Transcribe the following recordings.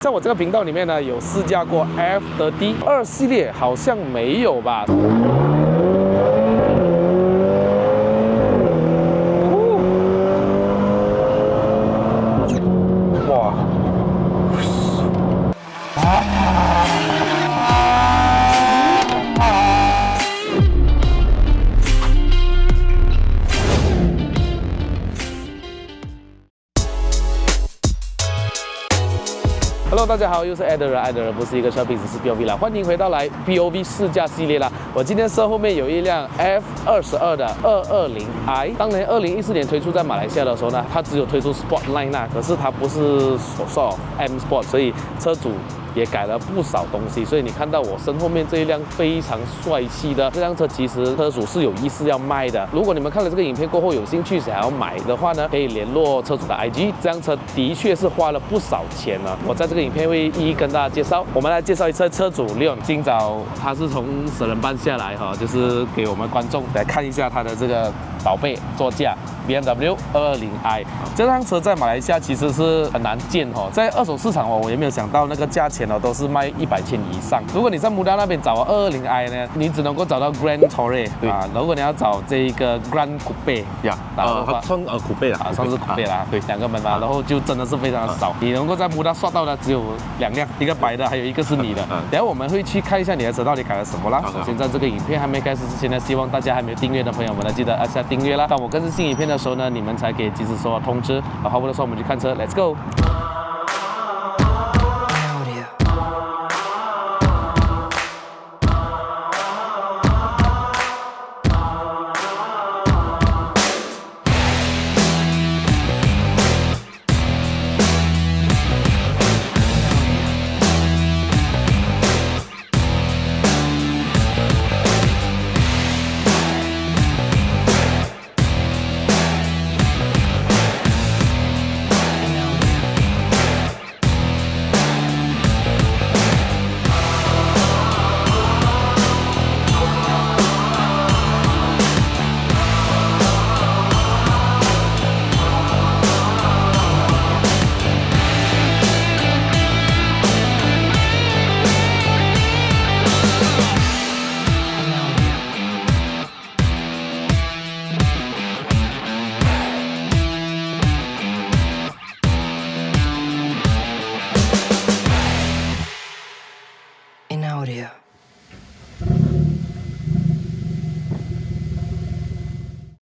在我这个频道里面呢，有试驾过 F30 2系列，好像没有吧？哇！Hello， 大家好，又是爱的人，爱的人不是一个车评，只是 BOV 啦。欢迎回到来 BOV 试驾系列啦。我今天车后面有一辆 F22的220i， 当年2014年推出在马来西亚的时候呢，它只有推出 Sportline 啦，可是它不是说 M Sport， 所以车主也改了不少东西，所以你看到我身后面这一辆非常帅气的这辆车，其实车主是有意思要卖的。如果你们看了这个影片过后有兴趣想要买的话呢，可以联络车主的 IG。这辆车的确是花了不少钱呢，我在这个影片会一一跟大家介绍。我们来介绍一下车主 Leon， 今早他是从舍人班下来哈，就是给我们观众来看一下他的这个宝贝座驾 BMW 220i。这辆车在马来西亚其实是很难见哈，在二手市场我也没有想到那个价钱都是卖100千以上。如果你在穆达那边找220i 呢，你只能够找到 Grand Tourer 啊。如果你要找这一个 Grand Coupe 呀，算Coupe 啦，算是 Coupe 啦，对，两个门嘛，然后就真的是非常的少。你能够在穆达刷到的只有2辆，一个白的，还有一个是你的。等下我们会去看一下你的车到底改了什么啦。首先在这个影片还没开始之前呢，希望大家还没有订阅的朋友们呢，记得按下订阅啦。当我更新新影片的时候呢，你们才可以及时收到通知。好，话不多说，我们去看车 ，Let's go。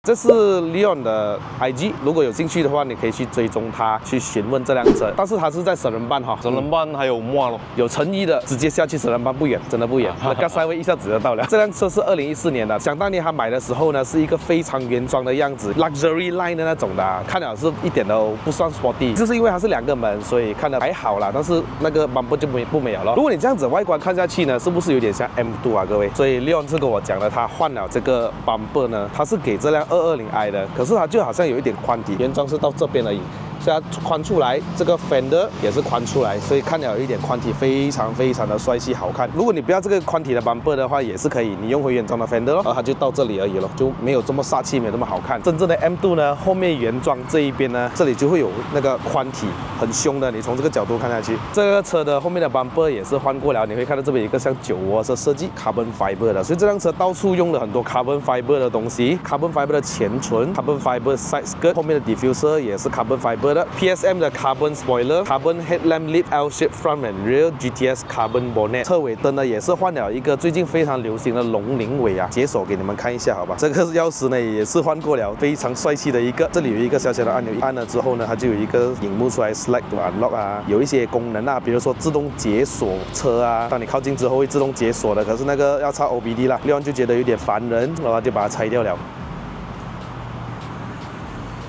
这是 Leon 的 IG， 如果有兴趣的话，你可以去追踪他，去询问这辆车。但是他是在舍人班哈，舍人班还有摩咯，有诚意的，直接下去舍人班不远，真的不远，那个塞位一下子就到了。这辆车是2014年的，想当年他买的时候呢，是一个非常原装的样子 ，luxury line 的那种的，看了是一点都不算 sporty， 就是因为它是2个门，所以看得还好啦。但是那个 bumper 就不美了咯。如果你这样子外观看下去呢，是不是有点像 M2 啊，各位？所以 Leon 是跟我讲的，他换了这个 bumper 呢，他是给这辆220i 的，可是它就好像有一点宽体，原装是到这边而已，所以它宽出来，这个 fender 也是宽出来，所以看了有一点宽体，非常非常的帅气好看。如果你不要这个宽体的 bumper 的话，也是可以，你用回原装的 fender 咯，它就到这里而已了，就没有这么煞气，没有这么好看。真正的 M2 呢，后面原装这一边呢，这里就会有那个宽体，很凶的。你从这个角度看下去，这个车的后面的 bumper 也是换过了，你会看到这边有一个像酒窝的设计 ，carbon fiber 的，所以这辆车到处用了很多 carbon fiber 的东西 ，carbon fiber 的前唇 ，carbon fiber side skirt， 后面的 diffuser 也是 carbon fiber 的 ，PSM 的 carbon spoiler、carbon headlamp lip L-shape front and rear GTS carbon bonnet。车尾灯呢也是换了一个最近非常流行的龙鳞尾啊，解锁给你们看一下，好吧？这个钥匙呢也是换过了，非常帅气的一个。这里有一个小小的按钮，按了之后呢，它就有一个荧幕出来 select to unlock 啊，有一些功能啊，比如说自动解锁车啊，当你靠近之后会自动解锁的。可是那个要插 OBD 啦，Leon就觉得有点烦人，然后就把它拆掉了。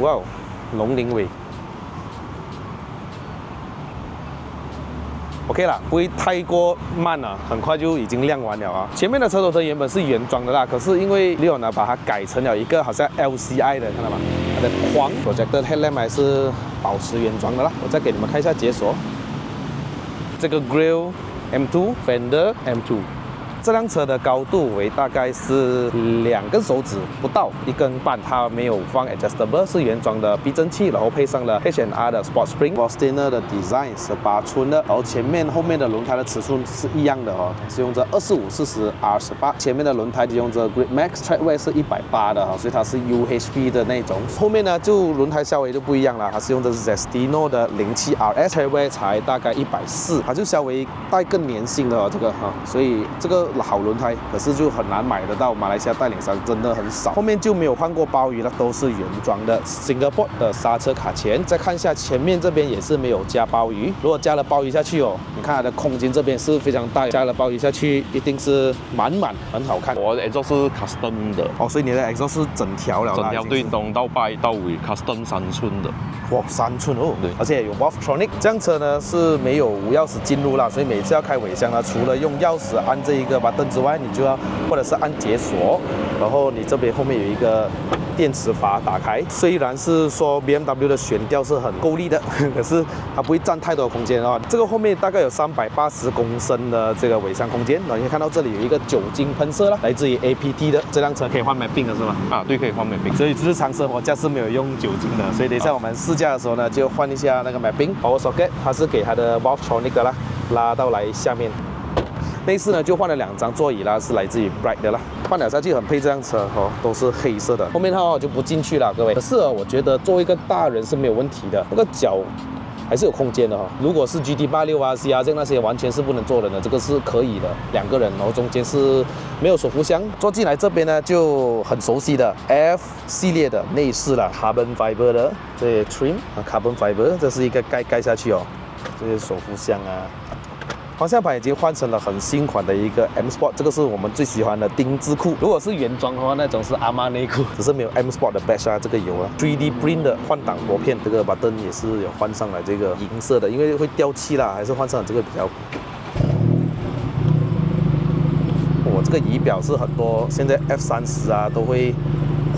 哇哦，龙鳞尾。OK 啦，不会太过慢了，很快就已经亮完了啊。前面的车头灯原本是原装的啦，可是因为 Leon 呢把它改成了一个好像 LCI 的，看到吗？它的框 projector headlamp 还是保持原装的啦。我再给你们看一下解锁，这个 grill M2 Fender M2。这辆车的高度为大概是2根手指不到1根半，它没有放 adjustable， 是原装的避震器，然后配上了 H&R 的 Sport Spring。Fortuner 的 design 18寸的，然后前面后面的轮胎的尺寸是一样的哦，是用着2540R18，前面的轮胎就用着 Grip Max Trackwear 是180的哈，所以它是 UHP 的那种。后面呢就轮胎稍微就不一样了，它是用的是 Zestino 的07RS Trackwear 才大概140，它就稍微带更粘性的哦这个哈，所以这个好轮胎，可是就很难买得到，马来西亚代理商真的很少。后面就没有换过包雨了，都是原装的 Singapore 的刹车卡钳。再看一下前面这边也是没有加包雨，如果加了包雨下去哦，你看它的空间这边是非常大，加了包雨下去一定是满很好看。我的 exhaust 是 custom 的哦，所以你的 exhaust 是整条了啦，整条对，从到摆到尾 custom 3寸的。哇，3寸哦，对，而且有 Valvetronic。这辆车呢是没有无钥匙进入啦，所以每次要开尾箱呢，除了用钥匙按这一个button之外，你就要或者是按解锁，然后你这边后面有一个电池阀打开。虽然是说 BMW 的悬吊是很够力的，可是它不会占太多的空间哦。这个后面大概有380公升的这个尾箱空间，然后你可以看到这里有一个酒精喷射啦，来自于 APT 的。这辆车可以换 mapping 的是吗？啊，对，可以换 mapping。所以日常生活驾驶没有用酒精的，所以等一下我们试驾的时候呢，就换一下那个 mapping。Power socket 它是给它的 Valvetronic 的啦，拉到来下面。内饰呢就换了2张座椅啦，是来自于 Bright 的啦，换了下去很配这辆车哦，都是黑色的。后面它就不进去了，各位。可是我觉得作为一个大人是没有问题的，那个脚还是有空间的哈。如果是 GT86啊、CR 这那些完全是不能坐人的，这个是可以的，2个人，然后中间是没有手扶箱。坐进来这边呢就很熟悉的 F 系列的内饰了 ，Carbon Fiber 的这些 trim 啊 ，Carbon Fiber 这是一个盖下去哦，这些手扶箱啊。方向盘已经换成了很新款的一个 M Sport， 这个是我们最喜欢的丁字裤。如果是原装的话，那种是阿玛内裤，只是没有 M Sport 的 badge 啊，这个有啊。3D print 的换挡拨片，这个 button 也是有换上来这个银色的，因为会掉漆啦，还是换上这个比较。这个仪表是很多现在 F30啊都会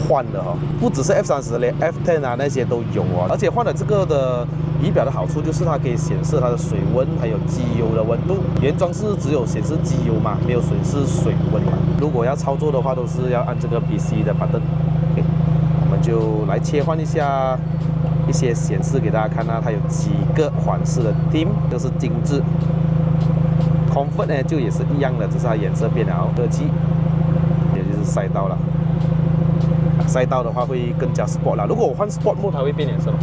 换的哈，不只是 F30，连 F10啊那些都有啊。而且换了这个的仪表的好处就是它可以显示它的水温还有机油的温度。原装是只有显示机油嘛，没有显示水温嘛。如果要操作的话，都是要按这个 BC 的 button。我们就来切换一下一些显示给大家看啊，它有几个款式的 theme， 这是精致。Comfort 呢就也是一样的，只是它颜色变了，2气，也就是赛道了。赛道的话会更加 sport 啦。如果我换 sport mode， 它会变颜色吗？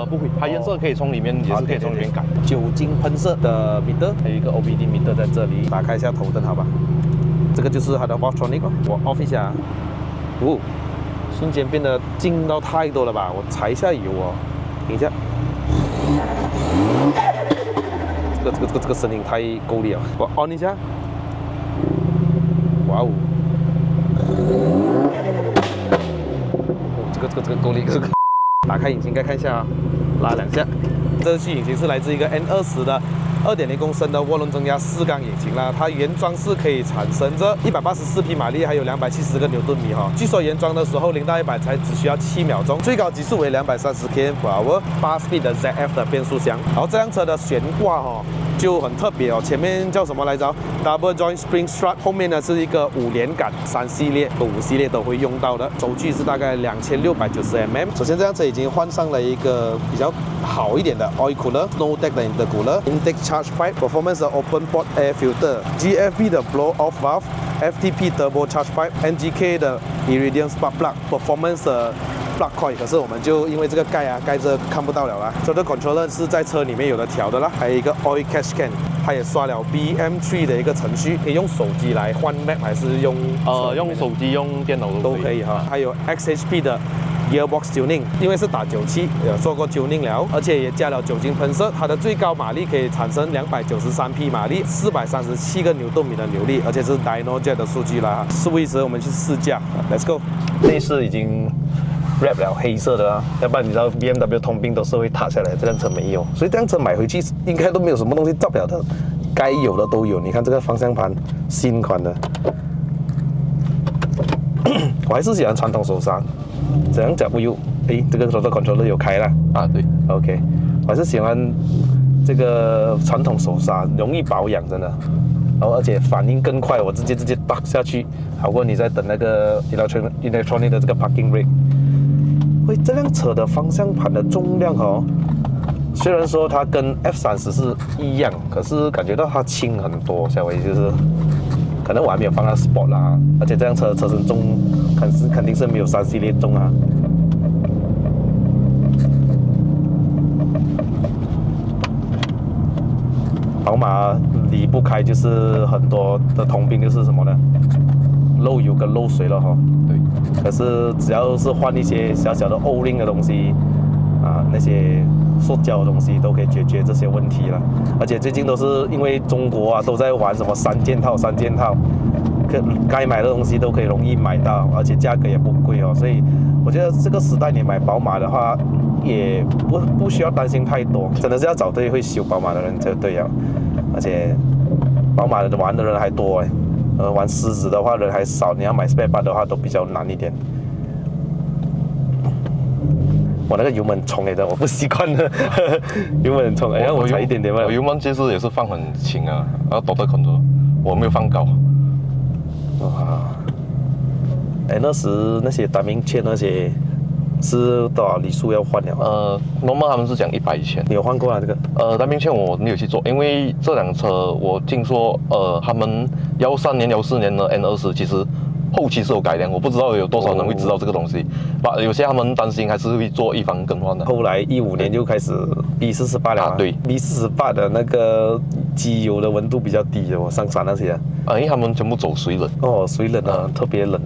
不会，它颜色可以从里面也是可以从里面改。酒精喷射的 meter， 还有一个 OBD meter 在这里。打开一下头灯，好吧？这个就是它的 Valvetronic， 我 off 一下。哦，瞬间变得静到太多了吧？我踩一下油哦，停一下。这个声音太够力了，我 on 一下。哇哦！这个够力，打开引擎盖看一下啊，拉2下。这具引擎是来自一个 N20的2.0公升的涡轮增压4缸引擎啦，它原装是可以产生着184匹马力，还有270个牛顿米哈。据说原装的时候0到100才只需要7秒钟，最高极速为230 km/h， 8-speed 的 ZF 的变速箱。然后这辆车的悬挂哈就很特别哦，前面叫什么来着 ？Double Joint Spring Strut， 后面呢是一个5连杆，3系列和5系列都会用到的。轴距是大概2690mm。首先这辆车已经换上了一个比较好一点的 Oil Cooler、No Deck 的 Intercooler、Intake Charge Pipe、Performance 的 Open Port Air Filter、GFB 的Blow Off Valve、FTP Turbo Charge Pipe、NGK 的 Iridium Spark Plug、Performance 的plug coil， 可是我们就因为这个盖着看不到了啦。这个 controller 是在车里面有的调的啦，还有一个 oil catch can， 它也刷了 BM3 的一个程序，可以用手机来换 map 还是用用手机用电脑都可以哈。还有 XHP 的 Gearbox Tuning， 因为是打9气，有做过 tuning 了，而且也加了酒精喷射，它的最高马力可以产生293匹马力，437个牛顿米的扭力，而且是 DynoJet 的数据啦。事不宜迟，我们去试驾 ，Let's go。内饰已经wrap 了黑色的啊，要不然你知道 BMW 通病都是会塌下来，这辆车没有，所以这辆车买回去应该都没有什么东西造不了的，该有的都有。你看这个方向盘，新款的，我还是喜欢传统手刹，怎样讲不有？诶，这个controller 有开了啊，对 ，OK， 我还是喜欢这个传统手刹，容易保养，真的。然后而且反应更快，我直接打下去，好过你在等那个 electronic 的这个 parking brake。喂，这辆车的方向盘的重量哦，虽然说它跟 F30是一样，可是感觉到它轻很多，小伟就是。可能我还没有放到 Sport 啦，而且这辆车车身重，肯定是没有3系列重啊。宝马离不开就是很多的通病，就是什么呢？漏油跟漏水了哈。对。可是只要是换一些小小的 O-ring 的东西，那些塑胶的东西都可以解决这些问题了。而且最近都是因为中国都在玩什么3件套，该买的东西都可以容易买到，而且价格也不贵哦。所以我觉得这个时代你买宝马的话，也不需要担心太多，真的是要找对会修宝马的人就对了。而且宝马玩的人还多玩狮子的话人还少，你要买 spare part 的话都比较难一点。我那个油门冲来的，我不习惯的，油门很冲，我踩一点点嘛。我油门其实也是放很轻啊，然后多的很多，我没有放高。哇，那时那些单名券那些是多少里数要换了normal 他们是讲100以前。你有换过这个？单名券我没有去做，因为这辆车我听说他们13年、14年的 N20其实。后期是有改良，我不知道有多少人会知道这个东西。有些他们担心还是会做预防更换的。后来15年就开始 B48了对 ，B48的那个机油的温度比较低我上山那些因为他们全部走水冷。水冷特别冷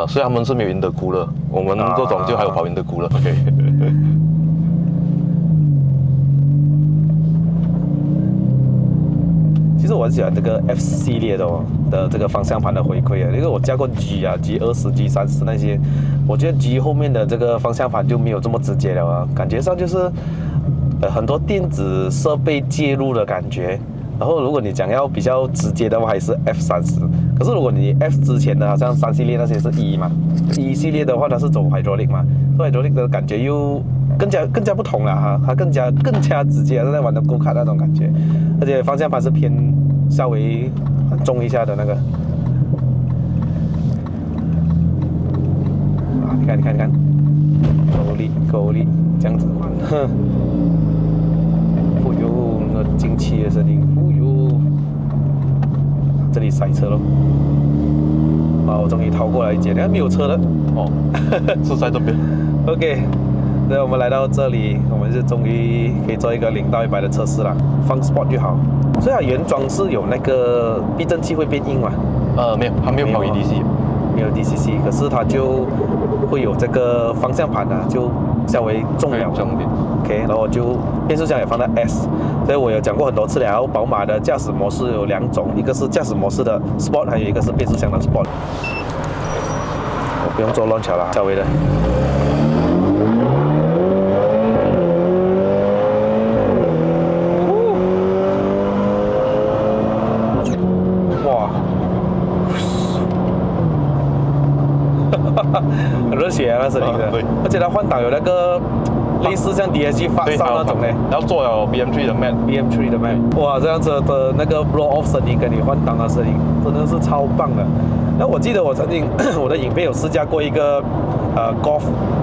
所以他们是没有intercooler，我们这种就还有跑intercooler。OK。其实我很喜欢这个 F 系列的这个方向盘的回馈因为我驾过 G20、G30那些，我觉得 G 后面的这个方向盘就没有这么直接了感觉上就是很多电子设备介入的感觉。然后如果你讲要比较直接的话，还是 F30。可是如果你 F 之前的，好像3系列那些是E嘛，E 系列的话它是走 hydraulic 嘛，走 hydraulic 的感觉又更加不同了它更加直接，在玩的go kart那种感觉，而且方向盘是偏稍微重一下的那个。你看，够力，这样子玩，那进气的声音，这里塞车了，我终于逃过来一截，没有车了，是在这边。OK， 那我们来到这里，我们是终于可以做一个0到100的测试了，放 Sport 就好。所以它原装是有那个避震器会变硬嘛？没有，它没有跑 EDC， 没有 DCC， 可是它就会有这个方向盘就稍微重了重点。OK， 然后就变速箱也放在 S， 所以我有讲过很多次了。然后宝马的驾驶模式有2种，一个是驾驶模式的 Sport， 还有一个是变速箱的 Sport。我不用做乱桥了，稍微的。哇，很热血那声音的，对，而且它换挡有那个。类似像 DSG 发烧那种然后做了 BM3 的 Mat，BM3 的 Mat， 哇，这样子的那个 blow off 声音跟你换挡的声音真的是超棒的。那我记得我曾经我的影片有试驾过一个Golf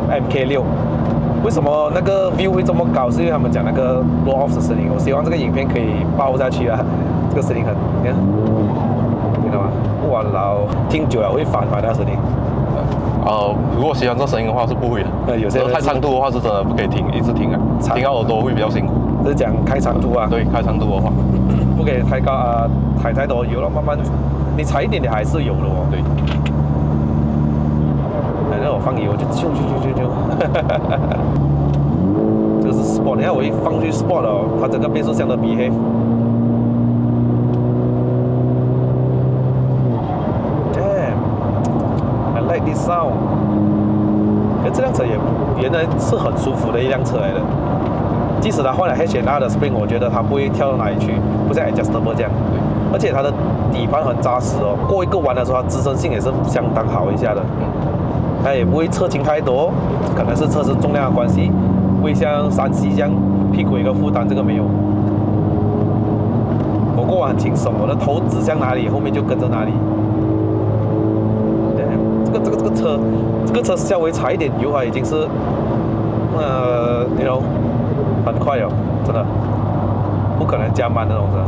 MK6， 为什么那个 view 会这么高？是因为他们讲那个 blow off 的声音。我希望这个影片可以爆下去啊，这个声音你看，听到吗？哇老，听久了会烦那声音。如果喜欢这声音的话是不会的。有些人太长途的话是真的不可以听，一直听听到耳朵会比较辛苦。是讲开长途啊？对，开长途的话，不可以太高踩太多油了，慢慢你踩一点点还是有的对。那我放油就咻，这个是 Sport， 你看我一放去 Sport 它整个变速箱的 behave。Like this sound， 这辆车也原来是很舒服的一辆车来的。即使它换了 H&R 的 Spring， 我觉得它不会跳到哪里去，不像 Adjustable 这样。而且它的底盘很扎实过一个弯的时候，它支撑性也是相当好一下的。它也不会侧倾太多，可能是车身重量的关系，不会像3系这样屁股有一个负担，这个没有。我过弯蛮轻松，我的头指向哪里，后面就跟着哪里。这个车稍微踩一点油啊，已经是很快哦，真的不可能加慢那种车。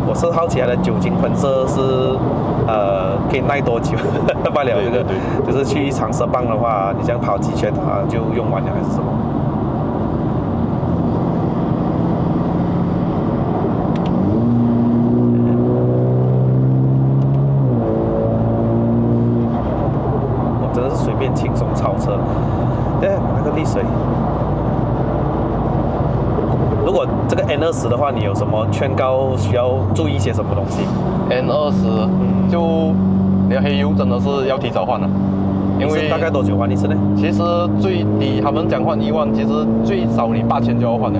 我是好奇它的酒精喷射是可以耐多久？罢了这个就是去长射棒的话，你这样跑几圈它就用完了还是什么？我真的是随便轻松超车。那个沥水。如果这个 N20的话，你有什么劝告需要注意一些什么东西 ？N20就你的黑油真的是要提早换了，因为大概多久换一次呢？其实最低他们讲换1万，其实最少你8000就要换了，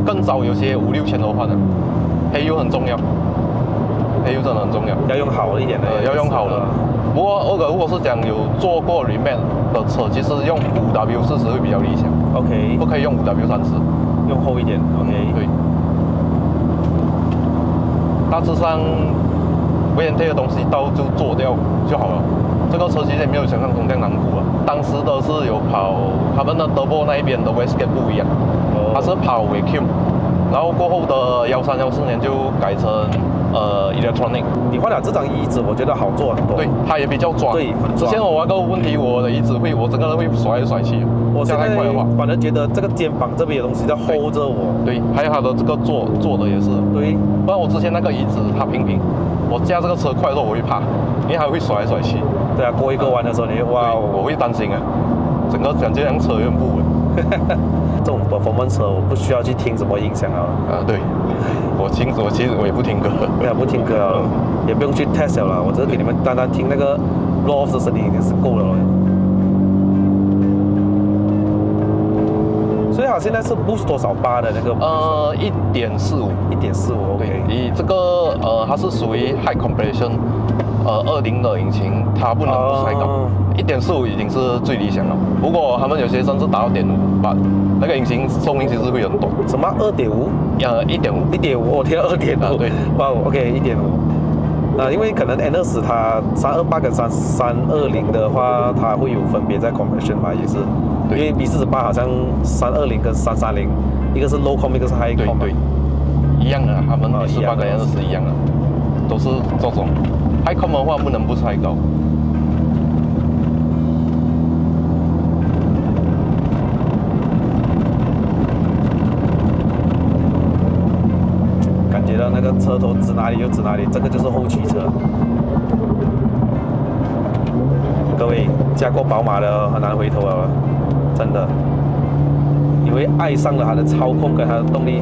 更早有些5、6千都换了。黑油很重要，黑油真的很重要，要用好一点的，要用好的。不过如果是讲有做过 remake 的车，其实用5W40会比较理想。OK， 不可以用5W30。用厚一点 ，OK， 对。大致上 VNT 的东西到就做掉就好了。这个车其实也没有想象中这样难过啊。当时都是有跑他们的德波那一边的 Westgate 不一样，它是跑 Vacuum， 然后过后的13、14年就改成Electronic。你换了这张椅子，我觉得好坐很多。对，它也比较抓。对，很抓。之前我那个问题，我的椅子我整个人会甩来甩去。我现在反而觉得这个肩膀这边的东西在 hold 着我。对，还有它的这个坐的也是。对，不然我之前那个椅子它平，我驾这个车快的时候我会怕，因为它会甩来甩去。对啊，过一个弯的时候你就哇，我会担心啊，整个感觉像车有点不稳。这种 performance 车我不需要去听什么音响啊。对，我其实我也不听歌。对啊，不听歌啊，也不用去 test 了，我只是给你们单单听那个 low off 的声音已经是够了。所以它现在是 boost 多少巴的那个？1.45， 1.45。对，以这个它是属于 high compression， 20的引擎，它不能不太高。1.45已经是最理想了。不过他们有些甚至达到1.5，那个引擎寿命其实会很短。什么2.5？1.5，我听到2.5。对，哇 ，OK， 1.5。因为可能 N20它328跟320的话，它会有分别在 compression 嘛，也是。因为 B48好像320跟330，一个是 low com， 一个是 high com。对，一样的，他们B48跟 N20一样的，都是这种 high com 的话不能不太高。感觉到那个车头指哪里就指哪里，这个就是后驱车。各位驾过宝马的很难回头了，真的，你会爱上了它的操控跟它的动力。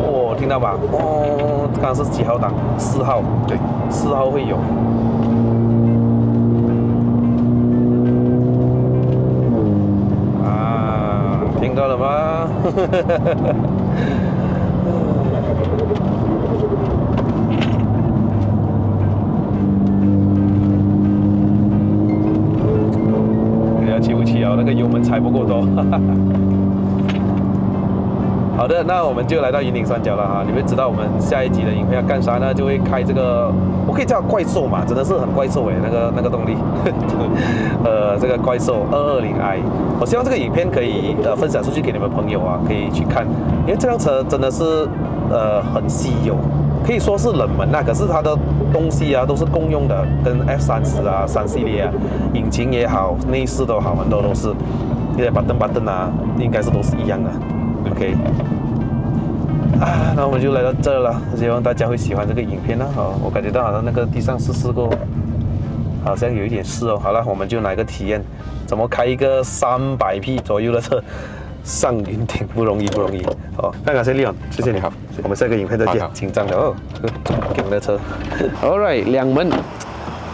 哦，听到吧？哦，刚刚是几号档？4号。对，4号会有。啊，听到了吗？气不气啊？那个油门踩不够多。好的，那我们就来到云岭三角了哈。你们知道我们下一集的影片要干啥呢？就会开这个，我可以叫它怪兽嘛，真的是很怪兽哎，那个动力。这个怪兽220i，我希望这个影片可以分享出去给你们朋友啊，可以去看，因为这辆车真的是很稀有。可以说是冷门啊，可是它的东西啊都是共用的，跟 F30啊、3系列啊，引擎也好，内饰都好，很多都是，这些板凳啊，应该是都是一样的。OK， 那我们就来到这了，希望大家会喜欢这个影片呢。我感觉到好像那个地上试过，好像有一点湿哦。好了，我们就来个体验，怎么开一个300匹左右的车上云顶，不容易。那感谢利昂，谢谢你。好，我们下个影片再见。紧张的哦，给我的车。All right， 两门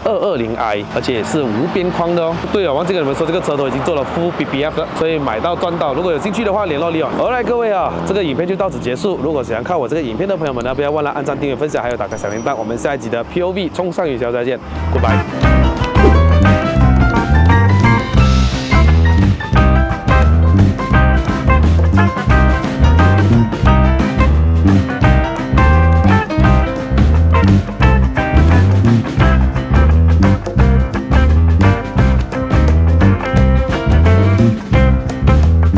220i， 而且是无边框的哦。对了，忘记跟你们说，这个车都已经做了 Full BBF 的，所以买到赚到。如果有兴趣的话，联络利昂。All right， 各位啊，这个影片就到此结束。如果想要看我这个影片的朋友们呢，不要忘了按赞、订阅、分享，还有打开小铃铛。我们下一集的 POV 冲上云霄再见 ，Goodbye。